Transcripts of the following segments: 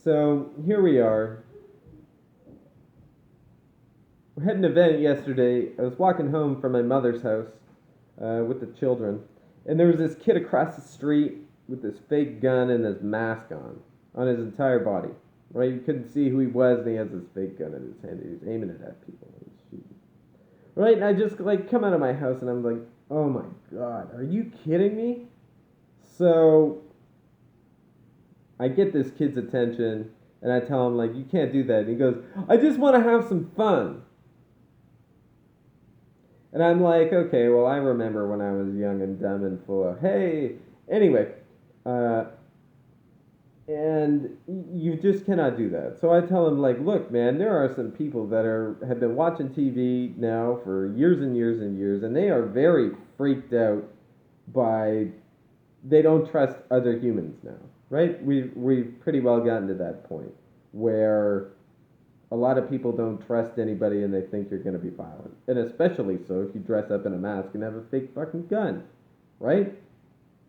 So here we are. We had an event yesterday. I was walking home from my mother's house with the children, and there was this kid across the street with this fake gun and this mask on his entire body. Right, you couldn't see who he was, and he has this fake gun in his hand. He was aiming it at people. He was shooting. Right, and I just like come out of my house, and I'm like, oh my god, are you kidding me? So I get this kid's attention, and I tell him like, you can't do that. And he goes, I just want to have some fun. And I'm like, okay, well, I remember when I was young and dumb and full of, hey. Anyway, uh, and you just cannot do that. So I tell him, like, look, man, there are some people that have been watching TV now for years and years and years, and they are very freaked out by, they don't trust other humans now, right? We've pretty well gotten to that point where a lot of people don't trust anybody and they think you're going to be violent. And especially so if you dress up in a mask and have a fake fucking gun, right?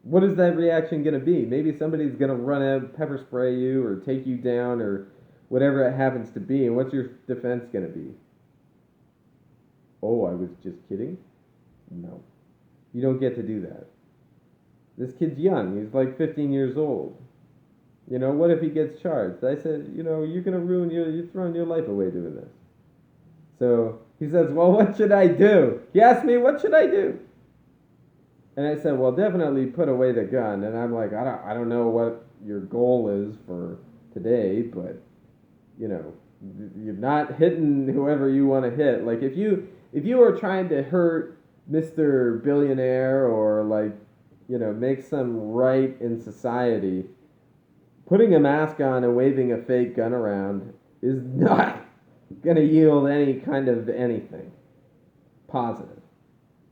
What is that reaction going to be? Maybe somebody's going to run out, pepper spray you, or take you down, or whatever it happens to be. And what's your defense going to be? Oh, I was just kidding? No. You don't get to do that. This kid's young. He's like 15 years old. You know, what if he gets charged? I said, you know, you're going to you're throwing your life away doing this. So he says, well, what should I do? He asked me, what should I do? And I said, well, definitely put away the gun. And I'm like, I don't know what your goal is for today, but, you know, you're not hitting whoever you want to hit. Like, if you were trying to hurt Mr. Billionaire or, like, you know, make some right in society, putting a mask on and waving a fake gun around is not going to yield any kind of anything positive.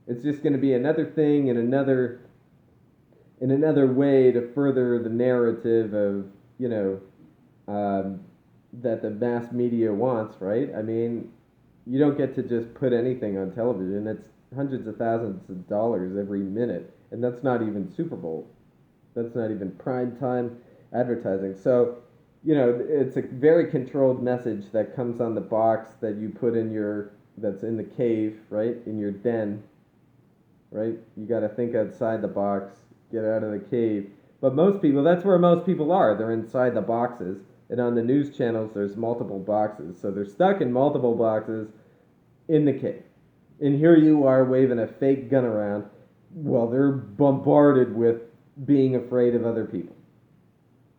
It's just going to be another thing in another way to further the narrative of, you know, that the mass media wants, right? I mean, you don't get to just put anything on television. It's hundreds of thousands of dollars every minute, and that's not even Super Bowl. That's not even prime time advertising. So, you know, it's a very controlled message that comes on the box that you put in that's in the cave, right? In your den, right? You got to think outside the box, get out of the cave. But most people, that's where most people are. They're inside the boxes. And on the news channels, there's multiple boxes. So they're stuck in multiple boxes in the cave. And here you are waving a fake gun around while they're bombarded with being afraid of other people.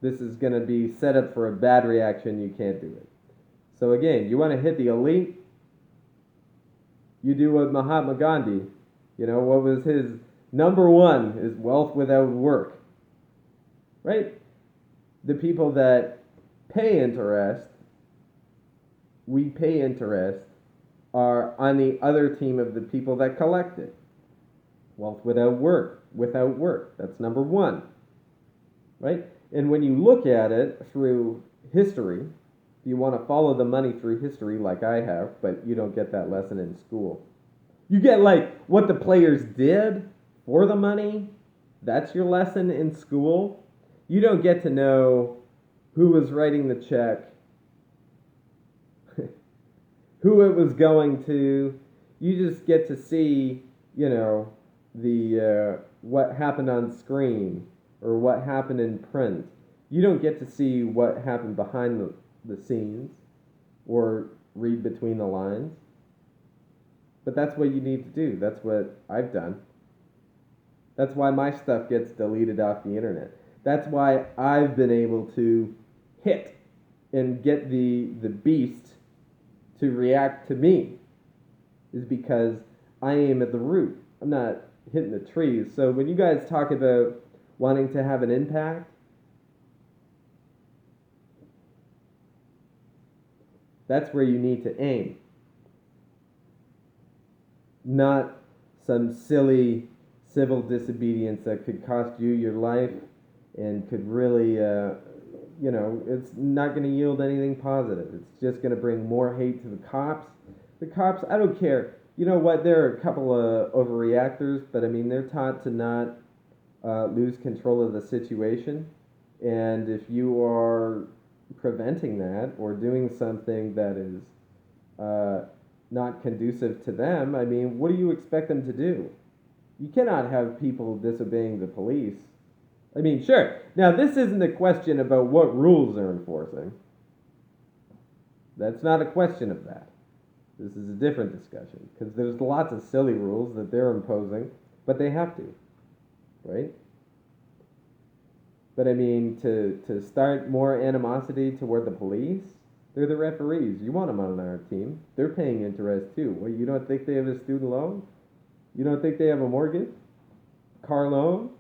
This is going to be set up for a bad reaction. You can't do it. So again, you want to hit the elite? You do what Mahatma Gandhi, you know, what was his number one is wealth without work. Right? The people that pay interest, we pay interest, are on the other team of the people that collect it. Wealth without work. That's number one. Right? And when you look at it through history, if you want to follow the money through history like I have, but you don't get that lesson in school. You get like what the players did for the money. That's your lesson in school. You don't get to know who was writing the check, who it was going to. You just get to see, you know, the what happened on screen or what happened in print. You don't get to see what happened behind the scenes or read between the lines. But that's what you need to do. That's what I've done. That's why my stuff gets deleted off the internet. That's why I've been able to hit and get the beast to react to me, is because I aim at the root. I'm not hitting the trees. So when you guys talk about wanting to have an impact, that's where you need to aim. Not some silly civil disobedience that could cost you your life and could really, you know, it's not going to yield anything positive. It's just going to bring more hate to the cops. The cops, I don't care. You know what? There are a couple of overreactors, but I mean, they're taught to not lose control of the situation. And if you are preventing that or doing something that is not conducive to them, I mean, what do you expect them to do? You cannot have people disobeying the police. I mean, sure. Now, this isn't a question about what rules they're enforcing. That's not a question of that. This is a different discussion because there's lots of silly rules that they're imposing, but they have to, right? But I mean, to start more animosity toward the police, they're the referees. You want them on our team. They're paying interest too. Well, you don't think they have a student loan? You don't think they have a mortgage? Car loan?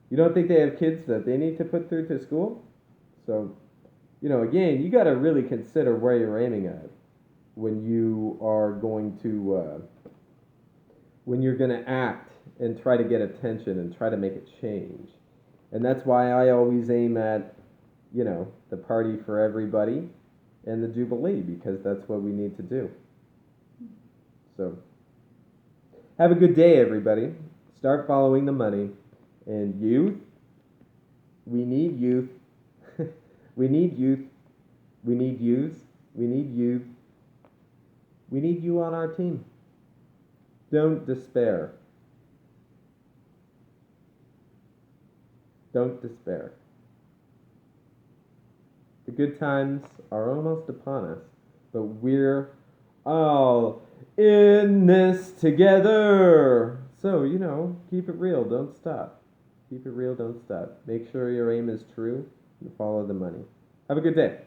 You don't think they have kids that they need to put through to school? So, again, you got to really consider where you're aiming at when you are going to, when you're going to act and try to get attention and try to make a change. And that's why I always aim at, the party for everybody and the Jubilee, because that's what we need to do. So, have a good day, everybody. Start following the money. And youth, we need youth. We need youth. We need youth. We need youth. We need you on our team. Don't despair. Don't despair. The good times are almost upon us, but we're all in this together. So, keep it real. Don't stop. Keep it real. Don't stop. Make sure your aim is true and follow the money. Have a good day.